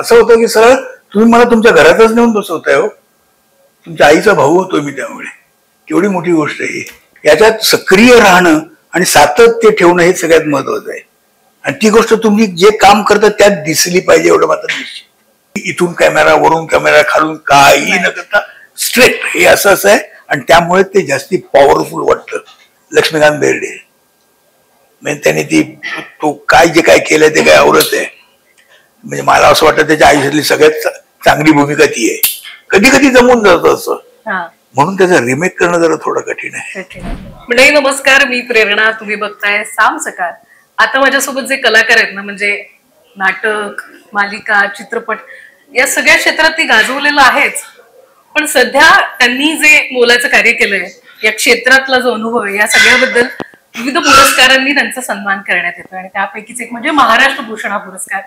असं होतं की सरळ तुम्ही मला तुमच्या घरातच नेऊन बसवताय हो. तुमच्या आईचा भाऊ होतो मी, त्यामुळे केवढी मोठी गोष्ट आहे ही. याच्यात सक्रिय राहणं आणि सातत्य ठेवणं हे सगळ्यात महत्वाचं आहे. आणि ती गोष्ट तुम्ही जे काम करता त्यात दिसली पाहिजे एवढं मात्र निश्चित. इथून कॅमेरा, वरून कॅमेरा, खालून काही न करता स्ट्रेट हे असं आहे. आणि त्यामुळे ते जास्ती पॉवरफुल वाटतं. लक्ष्मीकांत बेर्डे म्हणजे त्याने तो काय जे काय केलंय ते काय आवडत आहे. म्हणजे मला असं वाटतं त्याच्या आयुष्यातली सगळ्यात चांगली भूमिका ती आहे. कधी कधी जमून जातं असं, म्हणून त्याचं रिमेक करणं जरा थोडं कठीण आहे. म्हणजे नमस्कार, मी प्रेरणा, तुम्ही बघताय साम सकाळ. आता माझ्यासोबत जे कलाकार आहेत ना, म्हणजे नाटक, मालिका, चित्रपट या सगळ्या क्षेत्रात ते गाजवलेलं आहेच, पण सध्या त्यांनी जे मोलाचं कार्य केलंय या क्षेत्रातला जो अनुभव आहे या सगळ्याबद्दल विविध पुरस्कारांनी त्यांचा सन्मान करण्यात येतो. आणि त्यापैकीच एक म्हणजे महाराष्ट्र भूषण हा पुरस्कार.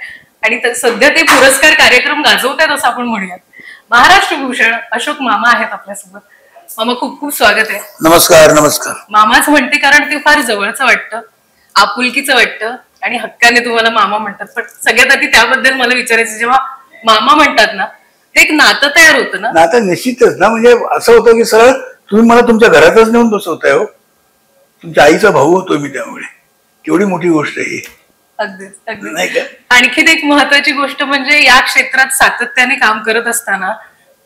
आणि सध्या ते पुरस्कार कार्यक्रम गाजवतात असं आपण म्हणूयात. महाराष्ट्र भूषण अशोक मामा आहेत आपल्यासोबत. मामा, खूप खूप स्वागत आहे. नमस्कार. नमस्कार. मामाच म्हणते कारण ते फार जवळचं वाटतं, आपुलकीचं वाटतं आणि हक्काने तुम्हाला मामा म्हणतात. पण सगळ्यात आधी त्याबद्दल मला विचारायचं, जेव्हा मामा म्हणतात ना ते एक नातं तयार होतं ना? नातं निश्चितच ना. म्हणजे असं होतं की सरळ तुम्ही मला तुमच्या घरातच नेऊन बसवताय हो. तुमच्या आईचा भाऊ होतो मी, त्यामुळे केवढी मोठी गोष्ट आहे ही. अगदीच अगदीच. आणखीन एक महत्वाची गोष्ट म्हणजे या क्षेत्रात सातत्याने काम करत असताना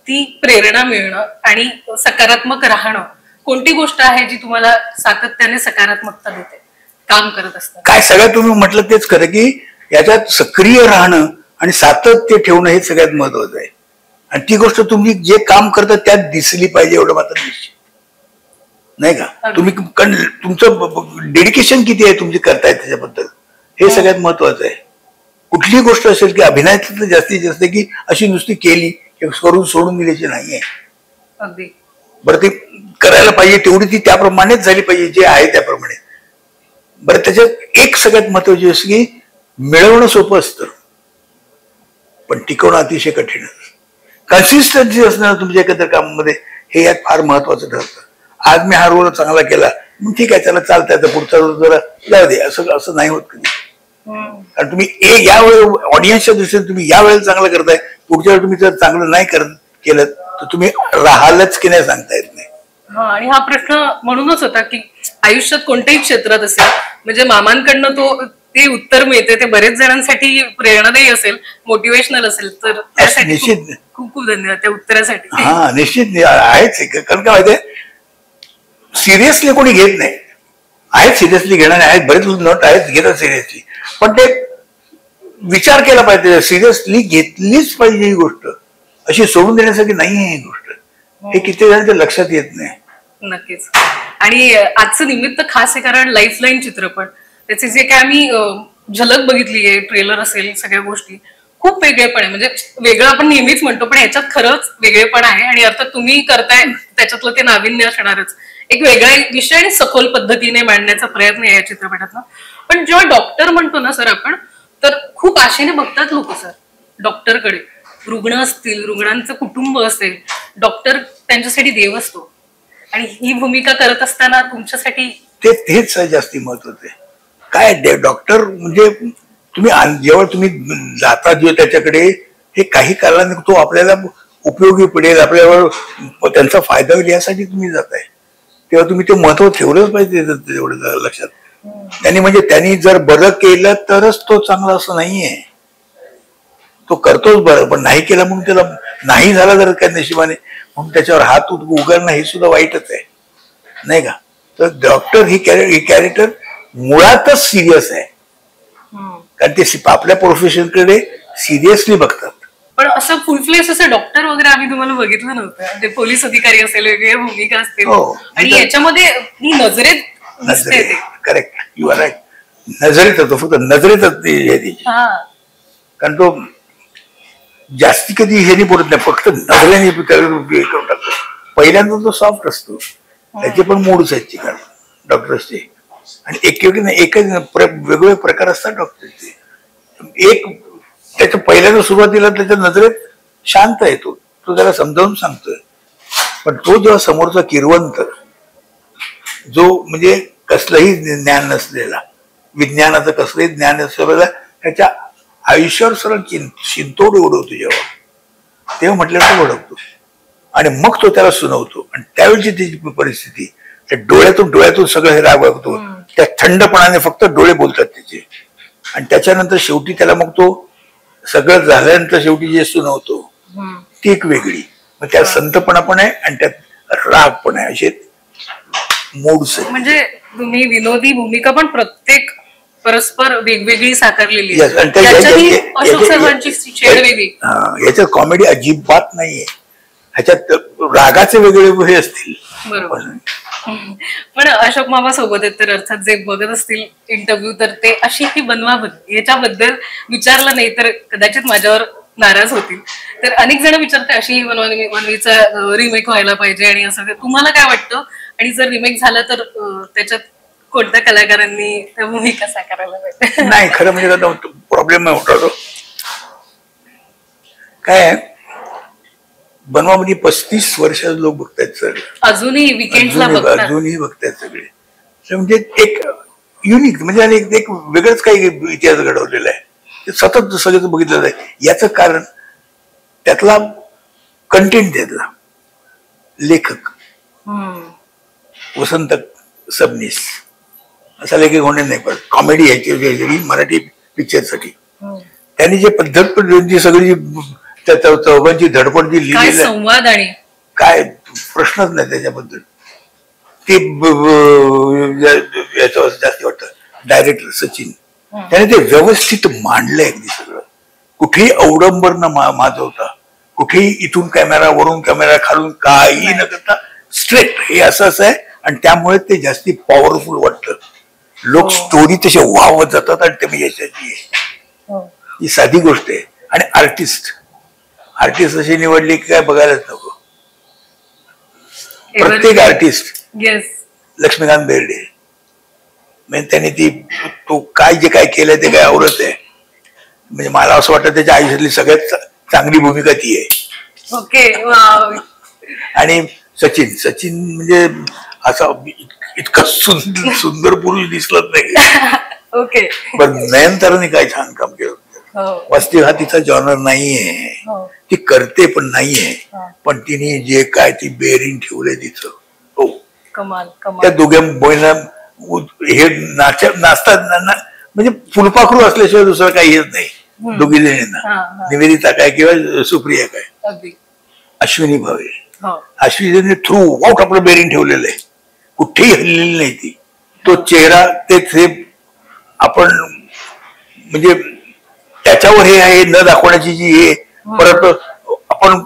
ती प्रेरणा मिळणं आणि सकारात्मक राहणं. कोणती गोष्ट आहे जी तुम्हाला सातत्याने सकारात्मकता देते काम करत असताना? काय सगळ्यात तुम्ही म्हटलं तेच खरं की याच्यात सक्रिय राहणं आणि सातत्य ठेवणं हे सगळ्यात महत्वाचं आहे. आणि ती गोष्ट तुम्ही जे काम करता त्यात दिसली पाहिजे एवढं मात्र निश्चित, नाही का? तुम्ही तुमचं डेडिकेशन किती आहे तुमची करताय त्याच्याबद्दल, हे सगळ्यात महत्वाचं आहे. कुठलीही गोष्ट असेल की अभिनयात जास्तीत जास्त की अशी नुसती केली करून सोडून दिल्याची नाहीये. अगदी बरं, ते करायला पाहिजे तेवढी ती त्याप्रमाणेच झाली पाहिजे जे आहे त्याप्रमाणे. बरं, त्याच्यात एक सगळ्यात महत्वाची असं की मिळवणं सोपं असतं पण टिकवणं अतिशय कठीण असतं. कन्सिस्टन्सी असणं तुमच्या एकत्र कामामध्ये हे यात फार महत्वाचं ठरतं. आज मी हा रोल चांगला केला, ठीक आहे, त्याला चालतंय, पुढचा रोल जरा जाऊ दे, असं नाही होत कधी. कारण तुम्ही यावेळी ऑडियन्सच्या दृष्टीने तुम्ही या वेळेला चांगलं करताय, पुढच्या वेळी तुम्ही जर चांगलं नाही केलं तर तुम्ही राहालच की नाही सांगता येत नाही. आणि हा प्रश्न म्हणूनच होता की आयुष्यात कोणत्याही क्षेत्रात असेल म्हणजे मामांकडनं ते उत्तर मिळते ते बरेच जणांसाठी प्रेरणादायी असेल, मोटिवेशनल असेल. तर त्यासाठी निश्चित खूप खूप धन्यवाद त्या उत्तरासाठी. हा, निश्चित आहेच. कारण काय माहितीये, सिरियसली कोणी घेत नाही. आहेत सिरियसली घेणारे आहेत, बरेच नट आहेत घेतात सिरियसली, पण ते विचार केला पाहिजे. सिरियसली घेतलीच पाहिजे ही गोष्ट, अशी सोडून देण्यासाठी नाही ही गोष्ट. हे किती जणांच्या लक्षात येत नाही. नक्कीच. आणि आजचं निमित्त खास आहे कारण लाईफलाईन चित्रपट त्याचे जे काय आम्ही झलक बघितली आहे, ट्रेलर असेल, सगळ्या गोष्टी खूप वेगळेपण आहे. म्हणजे वेगळं आपण नेहमीच म्हणतो पण ह्याच्यात खरंच वेगळेपण आहे. आणि अर्थात तुम्ही करताय त्याच्यातलं ते नाविन्य असणारच. एक वेगळा विषय आणि सखोल पद्धतीने मांडण्याचा प्रयत्न आहे या चित्रपटातला. पण जेव्हा डॉक्टर म्हणतो ना सर आपण, तर खूप आशेने बघतात लोक सर डॉक्टरकडे. रुग्ण असतील, रुग्णांचं कुटुंब असेल, डॉक्टर त्यांच्यासाठी देव असतो. आणि ही भूमिका करत असताना तुमच्यासाठी तेच जास्ती महत्वाचं आहे. काय डॉक्टर म्हणजे जेव्हा तुम्ही जाता जे त्याच्याकडे, हे काही कालाने तो आपल्याला उपयोगी पडेल, आपल्याला त्यांचा फायदा होईल यासाठी तुम्ही जाताय, तेव्हा तुम्ही ते महत्व ठेवलंच पाहिजे एवढं लक्षात. त्यांनी जर बरं केलं तरच तो चांगला असं नाहीये. तो करतोच बरं, पण नाही केलं म्हणून त्याला नाही झाला जर काय नशिबाने म्हणून त्याच्यावर हात उगारणं हे सुद्धा वाईटच आहे, नाही का? तर डॉक्टर ही कॅरेक्टर मुळातच सिरियस आहे, कारण ते आपल्या प्रोफेशनकडे सिरियसली बघतात. पण असं फुलफ्लेस असं डॉक्टर वगैरे आम्ही तुम्हाला बघितलं नव्हतं. म्हणजे पोलीस अधिकारी असेल, वेगवेगळ्या भूमिका असतील, आणि याच्यामध्ये ही नजरेत करेक्ट, यू आर राईट. नजरेत होतो, फक्त नजरेतच. कारण तो जास्ती कधी हे नाही बोलत नाही, फक्त नजरेने करून टाकतो. पहिल्यांदा तो सॉफ्ट असतो, त्याचे पण मूडच आहेत कारण डॉक्टर्सचे. आणि एकच वेगवेगळे प्रकार असतात डॉक्टरचे. एक त्याच्या पहिल्यांदा सुरुवातीला त्याच्या नजरेत शांत येतो, तो त्याला समजावून सांगतोय. पण तो जेव्हा समोरचा किरवंत, जो म्हणजे कसलंही ज्ञान नसलेला, विज्ञानाचं कसलंही ज्ञान नसलेला, त्याच्या आयुष्यावर सरळ शिंतोड उडवतो तेव्हा म्हटल्यावर ओळखतो आणि मग तो त्याला सुनावतो. आणि त्यावेळची त्याची परिस्थिती, त्या डोळ्यातून सगळं हे राग बघतो. त्या थंडपणाने फक्त डोळे बोलतात त्याचे. आणि त्याच्यानंतर शेवटी त्याला मग तो सगळं झाल्यानंतर शेवटी जे सुनावतो ती एक वेगळी. मग त्यात संतपणा पण आहे आणि त्यात राग पण आहे, असे मोड्स आहेत. म्हणजे तुम्ही विनोदी भूमिका पण प्रत्येक परस्पर वेगवेगळी साकारलेली आहे. अशोक सर्वांची शेड वेगळी. याच्यात कॉमेडी अजिबात नाहीये, ह्याच्यात रागाचे वेगळे हे असतील. बरोबर. पण अशोक मामा सोबत आहेत तर अर्थात जे बघत असतील इंटरव्ह्यू तर ते अशी ही बनवा याच्याबद्दल विचारलं नाही तर कदाचित माझ्यावर नाराज होतील. तर अनेक जण विचारते अशी ही बनवीचा रिमेक व्हायला पाहिजे आणि असं. तुम्हाला काय वाटतं? आणि जर रिमेक झालं तर त्याच्यात कोणत्या कलाकारांनी त्या भूमिका साकारायला पाहिजे? नाही, खरं म्हणजे प्रॉब्लेम होता तो काय, बनवामध्ये 35 वर्षात लोक बघतायत सर, अजूनही विकेंडला अजूनही बघतायत सगळे. म्हणजे एक युनिक म्हणजे एक वेगळंच काही इतिहास घडवलेला आहे. ते सतत सगळं बघितलं आहे. याचं कारण त्यातला कंटेंट, त्यातला लेखक वसंत सबनीस असा लेखक होणे नाही, पण कॉमेडी याची मराठी पिक्चरसाठी त्यांनी जे पद्धत सगळी चौघांची धडपड जी लिहिली, संवाद आणि काय प्रश्नच नाही त्याच्याबद्दल. ते याचं जास्त वाटतं डायरेक्टर सचिन, त्याने ते व्यवस्थित मांडलंय अगदी सगळं. कुठेही अवडंबर न माजवता, कुठेही इथून कॅमेरा वरून कॅमेरा खालून काही न करता स्ट्रेट हे असं आहे. आणि त्यामुळे ते जास्ती पॉवरफुल वाटतं. लोक स्टोरी तसे वाहवत जातात आणि ते म्हणजे यशाची आहे. ही साधी गोष्ट आहे. आणि आर्टिस्ट अशी निवडली की काय बघायलाच नको. प्रत्येक आर्टिस्ट लक्ष्मीकांत बेर्डे म्हणजे त्याने तो काय केलंय ते काय आवडत आहे. म्हणजे मला असं वाटतं त्याच्या आयुष्यातली सगळ्यात चांगली भूमिका ती आहे. ओके. आणि सचिन म्हणजे असा इतका सुंदर पुरुष दिसलत नाही. ओके. पण नयनताराने काय छान काम केलं. वास्तविक हा तिचा जॉनर नाहीये, ती करते पण नाहीये, पण तिने जे काय ती बेरिंग ठेवलंय तिचं, हो कमाल. त्या दोघे बोलणं हे नाचतात म्हणजे फुलपाखरू असल्याशिवाय दुसरं काही येत नाही. दोघी जणींना, निवेदिता काय किंवा सुप्रिया काय, अश्विनी भावे, अश्विनीने थ्रू आउट आपलं बेरिंग ठेवलेलं आहे, कुठेही हल्लेली नाही ती. तो चेहरा ते आपण म्हणजे त्याच्यावर हे आहे न दाखवण्याची जी हे, परत आपण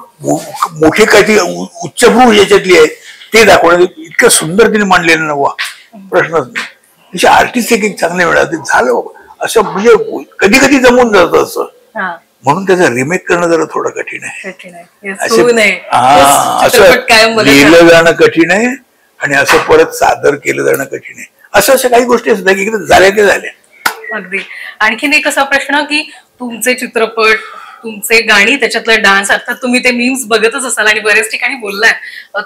मोठे काही उच्चभ्रू याच्यातली आहे ते दाखवण्याचं इतकं सुंदर तिने मांडलेलं ना, वा प्रश्नच नाही. तिचे आर्टिस्ट एक चांगले मिळाले झालं असं. म्हणजे कधी कधी जमून जातं असं, म्हणून त्याचं रिमेक करणं जरा थोडं कठीण आहे. असं लिहिलं जाणं कठीण आहे आणि असं परत सादर केलं जाणं कठीण आहे. असं काही गोष्टी असतात की झाल्या ते झाल्या. अगदी. आणखीन एक असा प्रश्न की तुमचे चित्रपट, तुमचे गाणी, त्याच्यातला डान्स, अर्थात तुम्ही ते मीम्स बघतच असाल आणि बऱ्याच ठिकाणी बोललाय,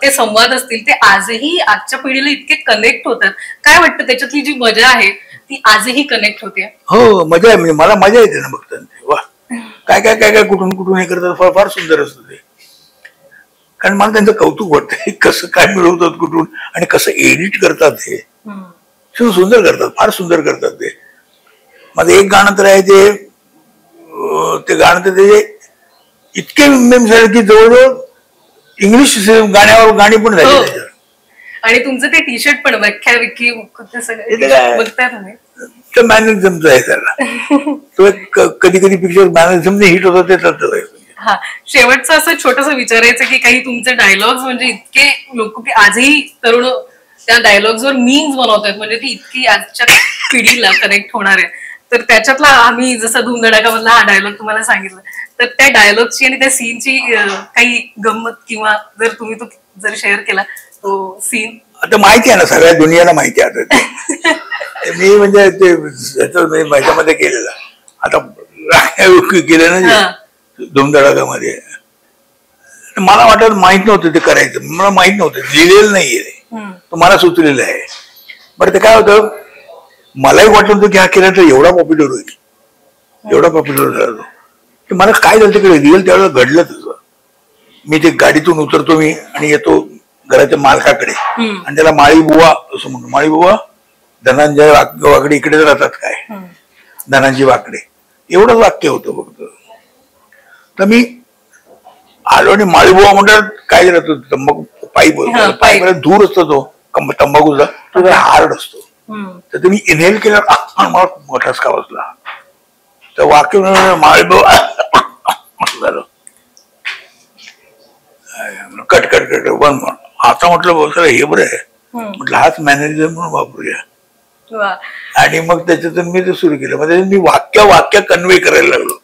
ते संवाद असतील, ते आजही आजच्या पिढीला इतके कनेक्ट होतात. काय वाटतं त्याच्यातली जी मजा आहे ती आजही कनेक्ट होते? हो, मजा आहे. म्हणजे मला मजा येते ना बघताना. वा, काय काय काय काय कुठून हे करतात, फार सुंदर असतं ते. कारण मला त्यांचं कौतुक वाटतं, कसं काय मिळवतात कुठून आणि कसं एडिट करतात, हे सुंदर करतात, फार सुंदर करतात ते. माझं एक गाणं तर आहे ते गाणं तर त्याचे इतके मेम्स झाले की जवळजवळ इंग्लिश गाण्यावर गाणी पण झाली त्याच्यावर. आणि तुमचं ते टी शर्ट पण व्याख्या विकी बघताय तुम्ही, तर मॅनरिझमचं आहे त्याला. तो कधी कधी पिक्चर मॅनरिझमने हिट होतं ते चालतं. हा, शेवटचं असं छोटंसं विचारायचं की काही तुमचे डायलॉग्स म्हणजे इतके लोक की आजही तरुण त्या डायलॉग्सवर मीम्स बनवतात, म्हणजे ती इतकी आजच्या पिढीला कनेक्ट होणार आहे. तर त्याच्यातला आम्ही जसा धूमधडाका मधला हा डायलॉग तुम्हाला सांगितलं, तर त्या डायलॉगची आणि त्या सीनची काही गंमत किंवा जर तुम्ही तो जर शेअर केला तो सीन. आता माहिती आहे ना, सगळ्या दुनियाला माहिती आहे आता. मी म्हणजे ते माझ्यामध्ये केलेलं आता केलं ना धूमधडाकामध्ये. मला वाटत माहित नव्हतं ते करायचं, मला माहित नव्हतं, लिहिलेलं नाहीये, मला सुचलेलं आहे. बरं ते काय होतं, मलाही वाटलं होतं की हा केला तर एवढा पॉप्युलर होईल, एवढा पॉप्युलर झाला तो की मला काय झालं तिकडे रिअल त्यावेळेला घडलं तसं. मी ते गाडीतून उतरतो मी आणि येतो घराच्या मालकाकडे आणि त्याला माळी बुवा असं म्हणतो. माळी बुवा धनंजय वाकडे इकडेच राहतात काय, धनंजय वाकडे, एवढंच वाक्य होतं फक्त. तर मी आलो आणि माळी बुवा म्हणतात काय राहतो तंबाखू पाईप धूर असतो तो तंबाखूचा, तो जरा हार्ड असतो. तर ते मी इनहेल केल्यावर मला मोठा ठसका बसला. तर वाक्य माळी बुवा झालं कट कट कट बंद. आता म्हटलं हे बरं आहे, म्हटलं हाच मॅनेजर म्हणून वापरूया. आणि मग त्याच्यातून मी ते सुरू केलं. म्हणजे मी वाक्य कन्वे करायला लागलो.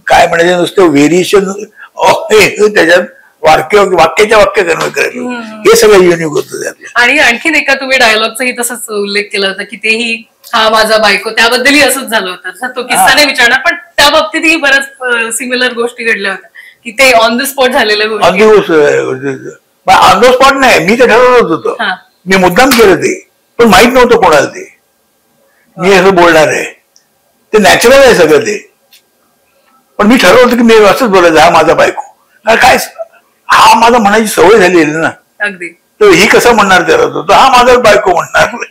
काय म्हणायचं नुसतं व्हेरिएशन त्याच्यात वाक्याच्या वाक्य कन्वे करायला, हे सगळं युनिक होतं त्यातलं. आणि आणखीन एका तुम्ही डायलॉगचाही तसंच उल्लेख केला होता की तेही हा माझा बायको, त्याबद्दलही असंच झालं होतं. तो किस्सा नाही विचारणार, पण त्या बाबतीतही बऱ्याच सिमिलर गोष्टी घडल्या होत्या की ते ऑन द स्पॉट झालेल्या गोष्टी. ऑन द स्पॉट नाही, मी ते ठरवत होतो. मी मुद्दाम केलं ते, पण माहित नव्हतं कोणाला ते मी असं बोलणार आहे. ते नॅचरल आहे सगळं ते, पण मी ठरवलं होतं की मी असंच बोलायचं हा माझा बायको. काय हा माझा म्हणायची सवय झाली आहे ना. अगदी. तर ही कसं म्हणणार त्याला, तो हा माझा बायको म्हणणार.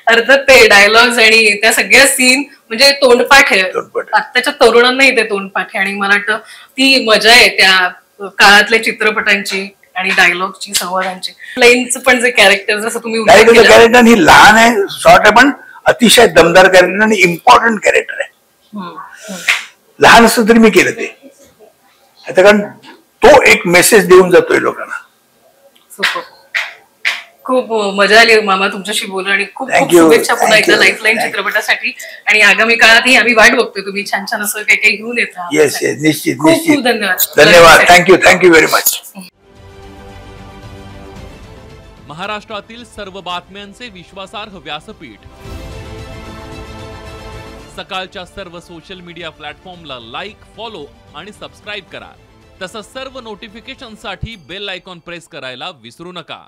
अर्थात ते डायलॉग्स आणि त्या सगळ्या सीन म्हणजे तोंडपाठ आहे. आत्ताच्या तरुणांनाही ते तोंडपाठ आहे. आणि मला वाटतं ती मजा आहे त्या काळातल्या चित्रपटांची आणि डायलॉगची, संवादांची. लाईनचं पण जे कॅरेक्टर जसं तुम्ही कॅरेक्टर ही लहान आहे, शॉर्ट आहे, पण अतिशय दमदार कॅरेक्टर आणि इम्पॉर्टंट कॅरेक्टर आहे. लहान असतं तरी मी केलं ते, कारण तो एक मेसेज देऊन जातोय लोकांना. खूप मजा आली मामा तुमच्याशी बोलून आणि खूप खूप शुभेच्छा पुन्हा एकदा लाईफलाईन चित्रपटासाठी. आणि आगामी काळातही आम्ही वाट बघतोय तुम्ही छान छान असं काही काही घेऊन येत राहा. येस येस, निश्चित खूप खूप धन्यवाद. धन्यवाद, थँक्यू व्हेरी मच. महाराष्ट्रातील सर्व बातम्यांचे विश्वासार्ह व्यासपीठ, सकाळच्या सर्व सोशल मीडिया प्लॅटफॉर्मला लाईक, फॉलो आणि सबस्क्राईब करा. तसंच सर्व नोटिफिकेशनसाठी बेल आयकॉन प्रेस करायला विसरू नका.